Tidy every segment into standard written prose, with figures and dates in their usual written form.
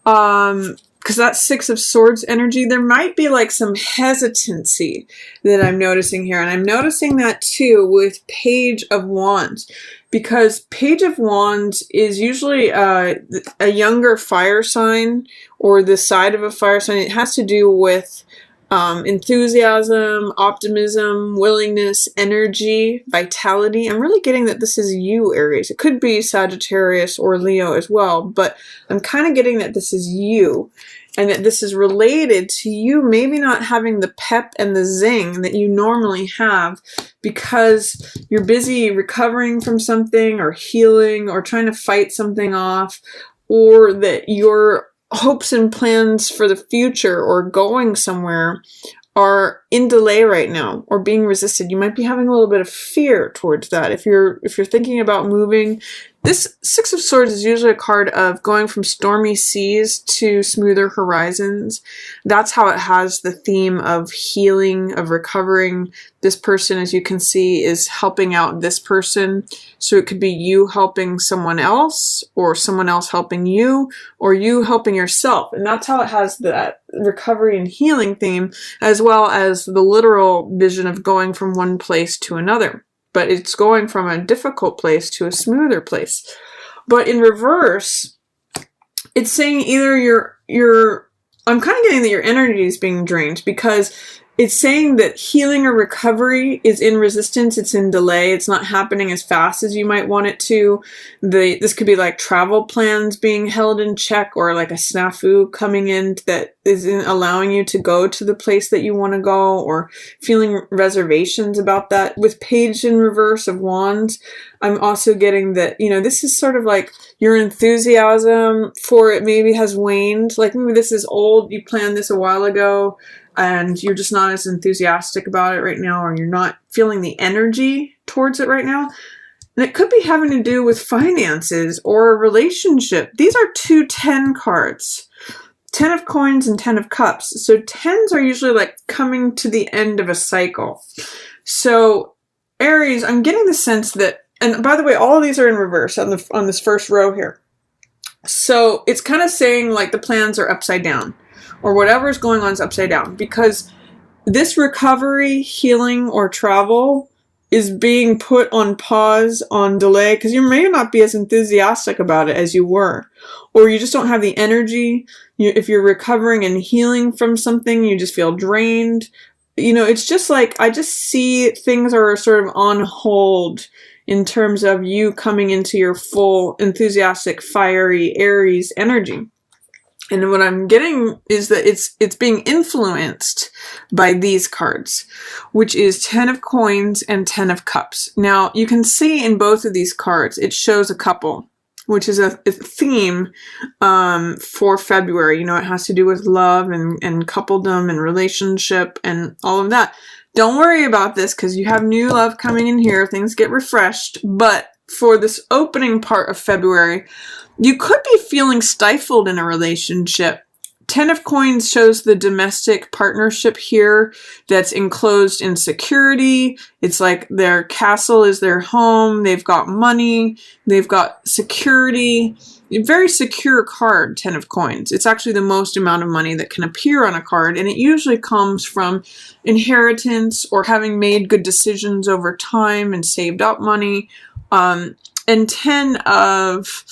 Because that's Six of Swords energy, there might be like some hesitancy that I'm noticing here. And I'm noticing that too with Page of Wands. Because Page of Wands is usually a younger fire sign, or the side of a fire sign. It has to do with enthusiasm, optimism, willingness, energy, vitality. I'm really getting that this is you, Aries. It could be Sagittarius or Leo as well, but I'm kind of getting that this is you, and that this is related to you maybe not having the pep and the zing that you normally have because you're busy recovering from something or healing or trying to fight something off, or that your hopes and plans for the future or going somewhere are in delay right now or being resisted. You might be having a little bit of fear towards that. If you're thinking about moving, this Six of Swords is usually a card of going from stormy seas to smoother horizons. That's how it has the theme of healing, of recovering. This person, as you can see, is helping out this person. So it could be you helping someone else, or someone else helping you, or you helping yourself. And that's how it has that recovery and healing theme, as well as the literal vision of going from one place to another. But it's going from a difficult place to a smoother place. But in reverse, it's saying either I'm kind of getting that your energy is being drained, because it's saying that healing or recovery is in resistance, it's in delay, it's not happening as fast as you might want it to. This could be like travel plans being held in check, or like a snafu coming in that isn't allowing you to go to the place that you want to go, or feeling reservations about that. With Page in reverse of Wands, I'm also getting that, this is sort of like your enthusiasm for it maybe has waned. Like maybe this is old, you planned this a while ago, and you're just not as enthusiastic about it right now, or you're not feeling the energy towards it right now. And it could be having to do with finances or a relationship. These are two 10 cards. 10 of Coins and 10 of Cups. So 10s are usually like coming to the end of a cycle. So Aries, I'm getting the sense that, and by the way, all of these are in reverse on this first row here. So it's kind of saying like the plans are upside down, or whatever is going on is upside down, because this recovery, healing, or travel is being put on pause, on delay, because you may not be as enthusiastic about it as you were, or you just don't have the energy. If you're recovering and healing from something, you just feel drained. It's just like, I just see things are sort of on hold in terms of you coming into your full, enthusiastic, fiery Aries energy. And what I'm getting is that it's being influenced by these cards, which is 10 of Coins and 10 of Cups. Now, you can see in both of these cards, it shows a couple, which is a theme for February. It has to do with love and coupledom and relationship and all of that. Don't worry about this, because you have new love coming in here. Things get refreshed. But for this opening part of February, you could be feeling stifled in a relationship. 10 of Coins shows the domestic partnership here that's enclosed in security. It's like their castle is their home. They've got money. They've got security. A very secure card, 10 of Coins. It's actually the most amount of money that can appear on a card, and it usually comes from inheritance or having made good decisions over time and saved up money. And 10 of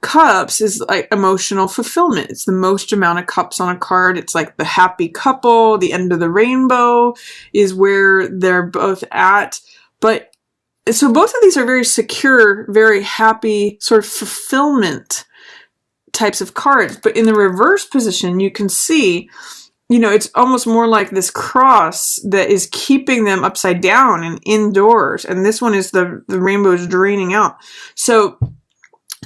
Cups is like emotional fulfillment. It's the most amount of cups on a card. It's like the happy couple. The end of the rainbow is where they're both at. But so both of these are very secure, very happy, sort of fulfillment types of cards. But in the reverse position, you can see, it's almost more like this cross that is keeping them upside down and indoors. And this one is the rainbow is draining out. So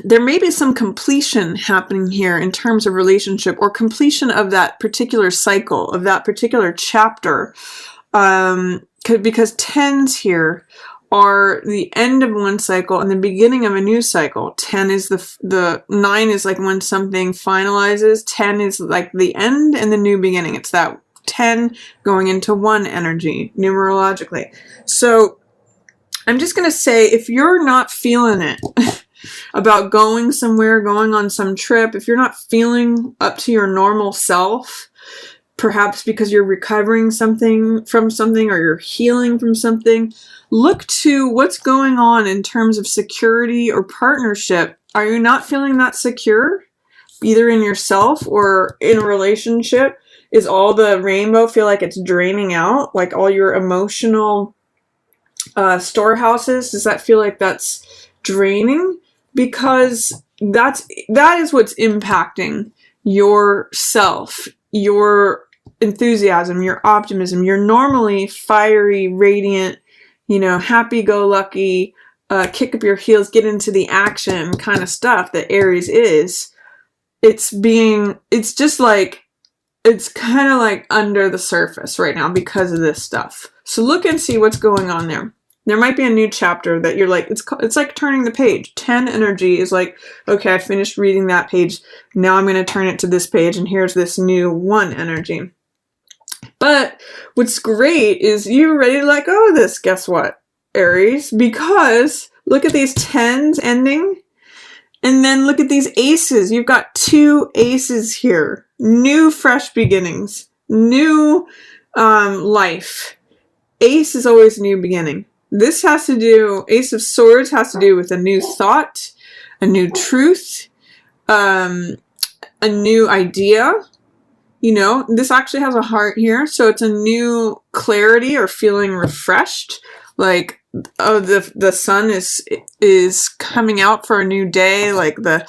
there may be some completion happening here in terms of relationship, or completion of that particular cycle, of that particular chapter. Because 10s here are the end of one cycle and the beginning of a new cycle. 10 is the 9 is like when something finalizes. 10 is like the end and the new beginning. It's that 10 going into 1 energy, numerologically. So I'm just going to say, if you're not feeling it, about going somewhere, going on some trip. If you're not feeling up to your normal self, perhaps because you're recovering from something or you're healing from something, look to what's going on in terms of security or partnership. Are you not feeling that secure, either in yourself or in a relationship? Is all the rainbow feel like it's draining out, like all your emotional storehouses? Does that feel like that's draining? Because that is what's impacting yourself, your enthusiasm, your optimism. You're normally fiery, radiant, happy-go-lucky, kick up your heels, get into the action kind of stuff that Aries is. It's kind of like under the surface right now because of this stuff. So look and see what's going on there. There might be a new chapter that you're like, it's like turning the page. 10 energy is like, okay, I finished reading that page. Now I'm going to turn it to this page, and here's this new 1 energy. But what's great is you're ready to let go of this, guess what, Aries? Because look at these 10s ending, and then look at these aces. You've got 2 aces here. New, fresh beginnings. New life. Ace is always a new beginning. This has to do, Ace of Swords has to do with a new thought, a new truth, a new idea. This actually has a heart here, so it's a new clarity or feeling refreshed. Like, oh, the sun is coming out for a new day. Like the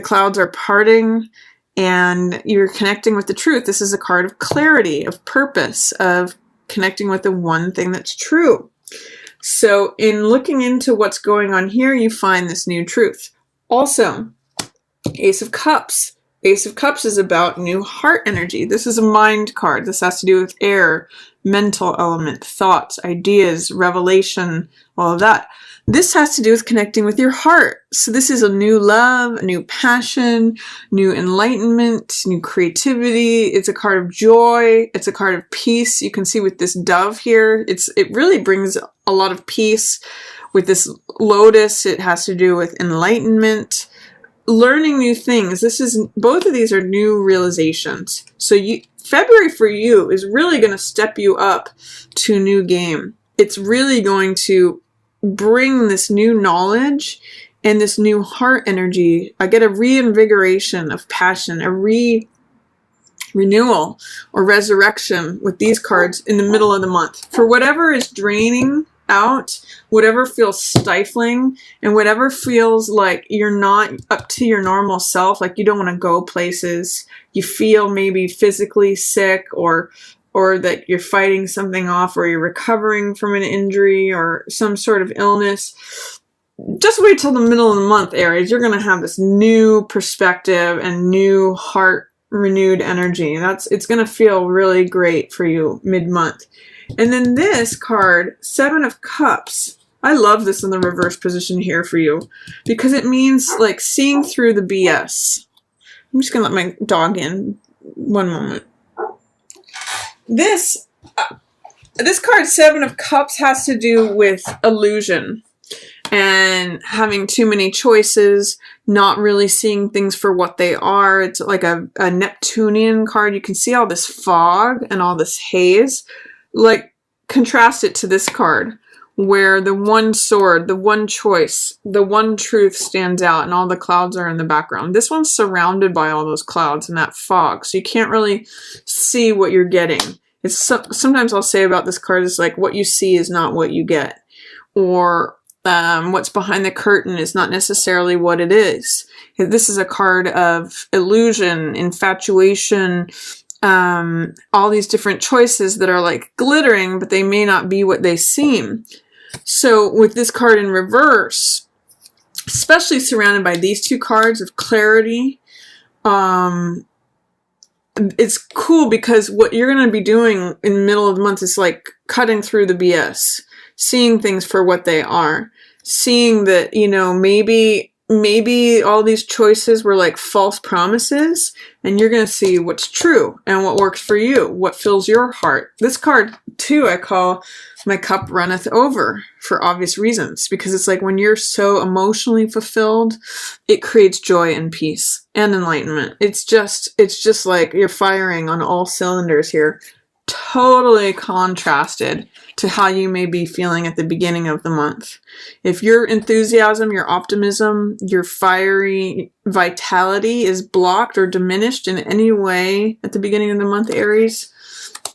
clouds are parting, and you're connecting with the truth. This is a card of clarity, of purpose, of connecting with the one thing that's true. So in looking into what's going on here, you find this new truth. Also, Ace of Cups. Ace of Cups is about new heart energy. This is a mind card. This has to do with air, mental element, thoughts, ideas, revelation, all of that. This has to do with connecting with your heart. So this is a new love, a new passion, new enlightenment, new creativity. It's a card of joy. It's a card of peace. You can see with this dove here, it really brings a lot of peace. With this lotus, it has to do with enlightenment, learning new things. Both of these are new realizations. So February for you is really going to step you up to a new game. It's really going to bring this new knowledge and this new heart energy. I get a reinvigoration of passion, a renewal or resurrection with these cards in the middle of the month. For whatever is draining out, whatever feels stifling, and whatever feels like you're not up to your normal self, like you don't want to go places, you feel maybe physically sick, or that you're fighting something off, or you're recovering from an injury or some sort of illness. Just wait till the middle of the month, Aries. You're going to have this new perspective and new heart renewed energy. It's going to feel really great for you mid-month. And then this card, 7 of Cups. I love this in the reverse position here for you because it means like seeing through the BS. I'm just going to let my dog in. One moment. This card, 7 of Cups, has to do with illusion and having too many choices, not really seeing things for what they are. It's like a Neptunian card. You can see all this fog and all this haze. Like, contrast it to this card where the one sword, the one choice, the one truth stands out and all the clouds are in the background. This one's surrounded by all those clouds and that fog, so you can't really see what you're getting. Sometimes I'll say about this card is like what you see is not what you get, or what's behind the curtain is not necessarily what it is. This is a card of illusion, infatuation, all these different choices that are like glittering, but they may not be what they seem. So with this card in reverse, especially surrounded by these 2 cards of clarity, it's cool because what you're going to be doing in the middle of the month is like cutting through the BS, seeing things for what they are, seeing that, maybe maybe all these choices were like false promises, and you're going to see what's true and what works for you, what fills your heart. This card too, I call my cup runneth over for obvious reasons, because it's like when you're so emotionally fulfilled, it creates joy and peace and enlightenment. It's just like you're firing on all cylinders here. Totally contrasted to how you may be feeling at the beginning of the month. If your enthusiasm, your optimism, your fiery vitality is blocked or diminished in any way at the beginning of the month, Aries,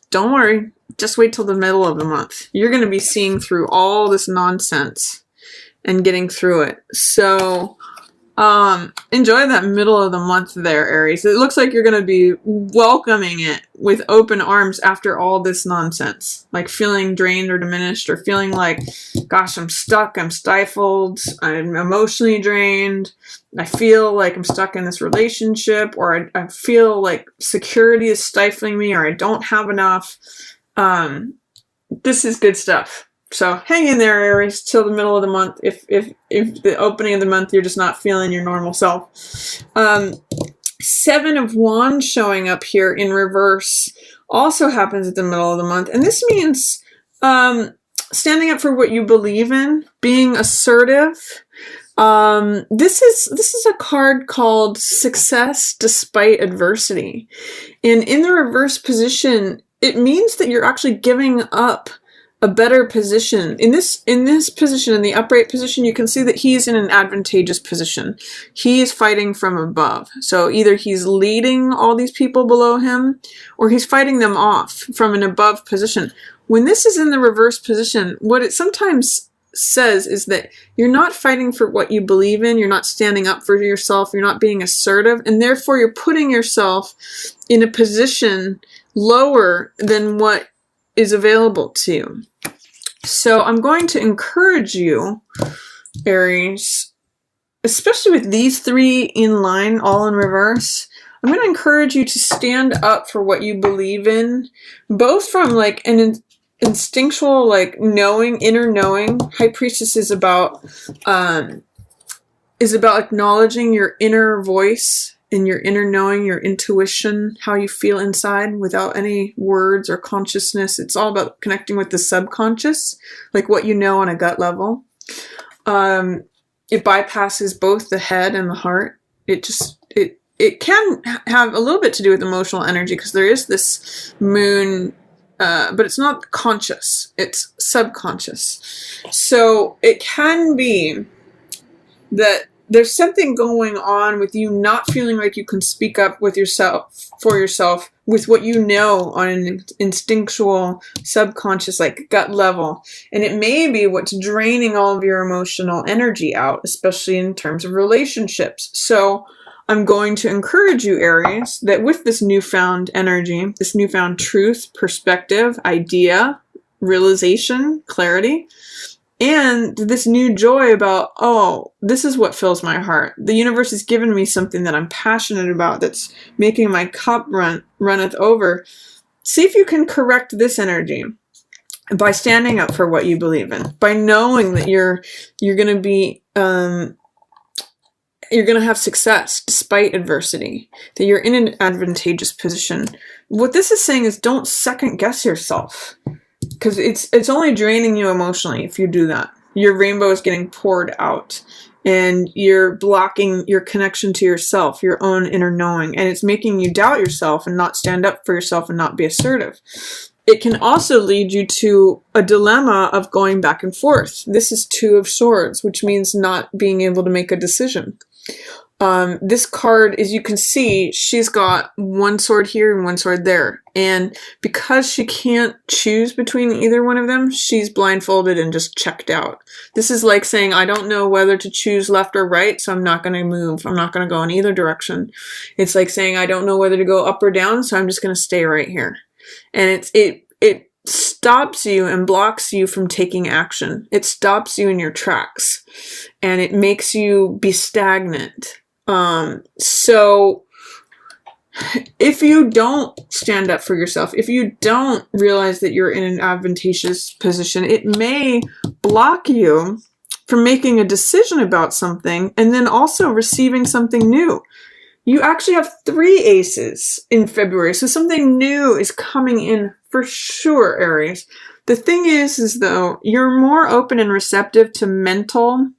don't worry. Just wait till the middle of the month. You're going to be seeing through all this nonsense and getting through it. So enjoy that middle of the month there, Aries. It looks like you're going to be welcoming it with open arms after all this nonsense, like feeling drained or diminished, or feeling like, gosh, I'm stuck, I'm stifled, I'm emotionally drained, I feel like I'm stuck in this relationship, or I feel like security is stifling me, or I don't have enough. This is good stuff. So hang in there, Aries, till the middle of the month. If the opening of the month you're just not feeling your normal self. 7 of Wands showing up here in reverse also happens at the middle of the month, and this means standing up for what you believe in, being assertive. This is a card called Success Despite Adversity, and in the reverse position, it means that you're actually giving up a better position. In this position, in the upright position, you can see that he's in an advantageous position. He is fighting from above. So either he's leading all these people below him, or he's fighting them off from an above position. When this is in the reverse position, what it sometimes says is that you're not fighting for what you believe in, you're not standing up for yourself, you're not being assertive, and therefore you're putting yourself in a position lower than what is available to you. So I'm going to encourage you, Aries, especially with these 3 in line, all in reverse, I'm going to encourage you to stand up for what you believe in, both from like an instinctual, like knowing, inner knowing. High Priestess is about acknowledging your inner voice and your inner knowing, your intuition, how you feel inside without any words or consciousness. It's all about connecting with the subconscious, like what you know on a gut level. It bypasses both the head and the heart. It can have a little bit to do with emotional energy, because there is this moon, but it's not conscious, it's subconscious. So it can be that there's something going on with you not feeling like you can speak up with yourself, for yourself, with what you know on an instinctual, subconscious, like gut level. And it may be what's draining all of your emotional energy out, especially in terms of relationships. So I'm going to encourage you, Aries, that with this newfound energy, this newfound truth, perspective, idea, realization, clarity, and this new joy about, oh, this is what fills my heart. The universe has given me something that I'm passionate about, that's making my cup runneth over. See if you can correct this energy by standing up for what you believe in, by knowing that you're going to be, you're going to have success despite adversity, that you're in an advantageous position. What this is saying is don't second guess yourself, because it's only draining you emotionally if you do that. Your rainbow is getting poured out, and you're blocking your connection to yourself, your own inner knowing, and it's making you doubt yourself and not stand up for yourself and not be assertive. It can also lead you to a dilemma of going back and forth. This is 2 of Swords, which means not being able to make a decision. This card, as you can see, she's got 1 sword here and 1 sword there. And because she can't choose between either one of them, she's blindfolded and just checked out. This is like saying, I don't know whether to choose left or right, so I'm not going to move. I'm not going to go in either direction. It's like saying, I don't know whether to go up or down, so I'm just going to stay right here. And it stops you and blocks you from taking action. It stops you in your tracks, and it makes you be stagnant. So if you don't stand up for yourself, if you don't realize that you're in an advantageous position, it may block you from making a decision about something and then also receiving something new. You actually have 3 aces in February, so something new is coming in for sure, Aries. The thing is though, you're more open and receptive to mental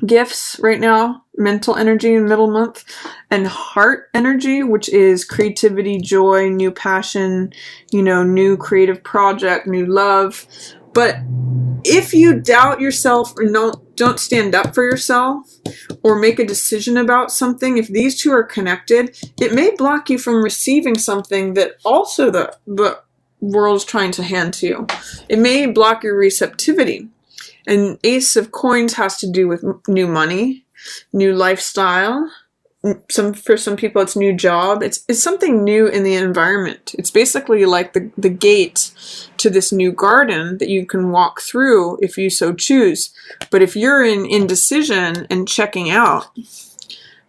gifts right now, mental energy in middle month, and heart energy, which is creativity, joy, new passion, new creative project, new love. But if you doubt yourself or don't stand up for yourself or make a decision about something, if these two are connected, it may block you from receiving something that also the world's trying to hand to you. It may block your receptivity. And Ace of Coins has to do with new money, new lifestyle. For some people, it's new job. It's something new in the environment. It's basically like the gate to this new garden that you can walk through if you so choose. But if you're in indecision and checking out,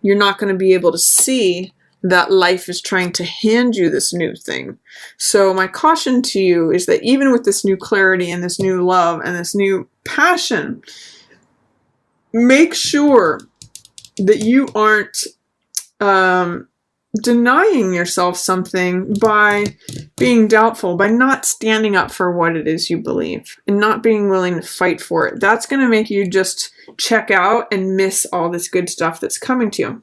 you're not going to be able to see that life is trying to hand you this new thing. So my caution to you is that even with this new clarity and this new love and this new passion, make sure that you aren't denying yourself something by being doubtful, by not standing up for what it is you believe and not being willing to fight for it. That's going to make you just check out and miss all this good stuff that's coming to you.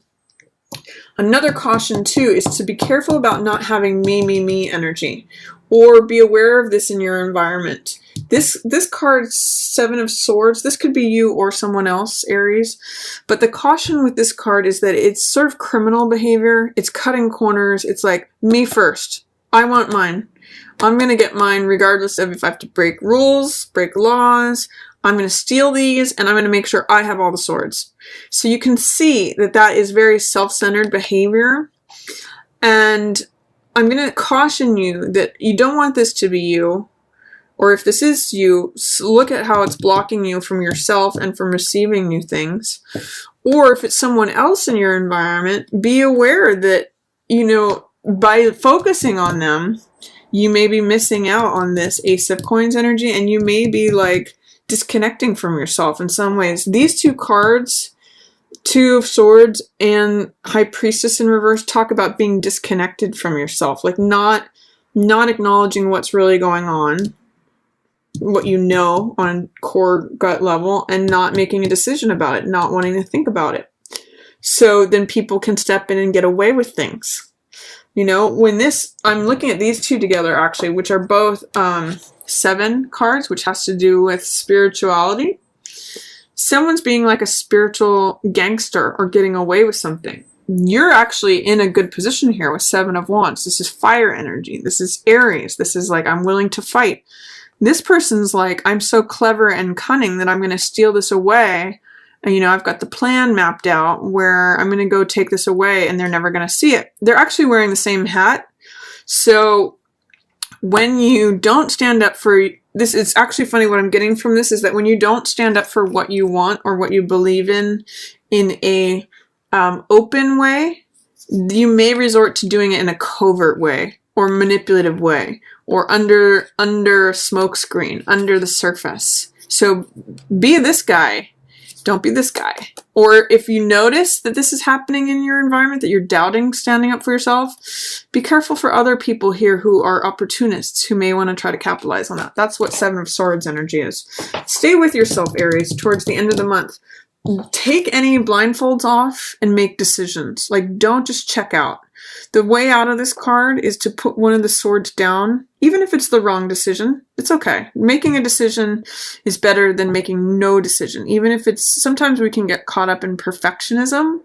Another caution too is to be careful about not having me energy, or be aware of this in your environment. This card, 7 of Swords, this could be you or someone else, Aries. But the caution with this card is that it's sort of criminal behavior. It's cutting corners. It's like, me first. I want mine. I'm going to get mine regardless of if I have to break rules, break laws. I'm going to steal these, and I'm going to make sure I have all the swords. So you can see that that is very self-centered behavior. And I'm going to caution you that you don't want this to be you. Or if this is you, look at how it's blocking you from yourself and from receiving new things. Or if it's someone else in your environment, be aware that, by focusing on them, you may be missing out on this Ace of Coins energy, and you may be disconnecting from yourself in some ways. These 2 cards, 2 of Swords and High Priestess in reverse, talk about being disconnected from yourself, not acknowledging what's really going on, what you know on core gut level, and not making a decision about it, not wanting to think about it. So then people can step in and get away with things. I'm looking at these 2 together actually, which are both 7 cards, which has to do with spirituality. Someone's being like a spiritual gangster or getting away with something. You're actually in a good position here with 7 of Wands. This is fire energy. This is Aries. This is I'm willing to fight. This person's I'm so clever and cunning that I'm going to steal this away. And, I've got the plan mapped out where I'm going to go take this away and they're never going to see it. They're actually wearing the same hat. So when you don't stand up for this, it's actually funny what I'm getting from this is that when you don't stand up for what you want or what you believe in a open way, you may resort to doing it in a covert way or manipulative way or under smoke screen, under the surface. So be this guy. Don't be this guy. Or if you notice that this is happening in your environment, that you're doubting standing up for yourself, be careful for other people here who are opportunists who may want to try to capitalize on that. That's what 7 of Swords energy is. Stay with yourself, Aries, towards the end of the month. Take any blindfolds off and make decisions. Don't just check out. The way out of this card is to put one of the swords down, even if it's the wrong decision. It's okay. Making a decision is better than making no decision. Even if sometimes we can get caught up in perfectionism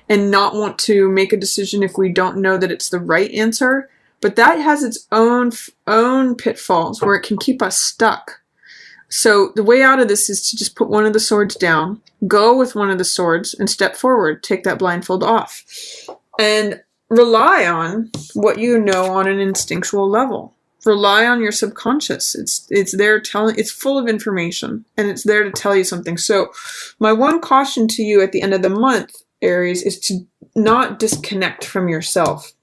and not want to make a decision if we don't know that it's the right answer. But that has its own pitfalls where it can keep us stuck. So the way out of this is to just put one of the swords down, go with one of the swords, and step forward. Take that blindfold off. And rely on what you know on an instinctual level. Rely on your subconscious. It's there it's full of information, and it's there to tell you something. So my one caution to you at the end of the month, Aries, is to not disconnect from yourself,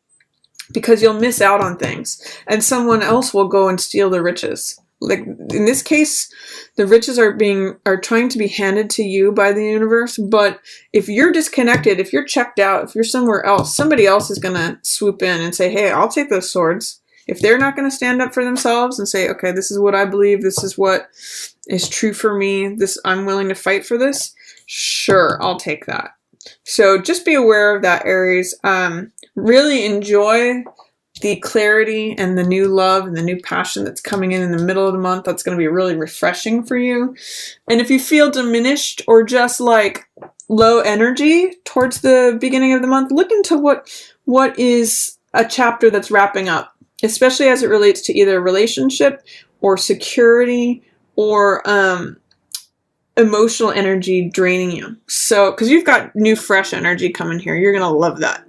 because you'll miss out on things and someone else will go and steal the riches. Like in this case, the riches are trying to be handed to you by the universe. But if you're disconnected, if you're checked out, if you're somewhere else, somebody else is going to swoop in and say, hey, I'll take those swords. If they're not going to stand up for themselves and say, okay, this is what I believe, this is what is true for me, this, I'm willing to fight for this, sure, I'll take that. So just be aware of that, Aries. Really enjoy the clarity and the new love and the new passion that's coming in the middle of the month. That's going to be really refreshing for you. And if you feel diminished or just like low energy towards the beginning of the month, look into what is a chapter that's wrapping up, especially as it relates to either relationship or security or emotional energy draining you. So, because you've got new fresh energy coming here, you're going to love that.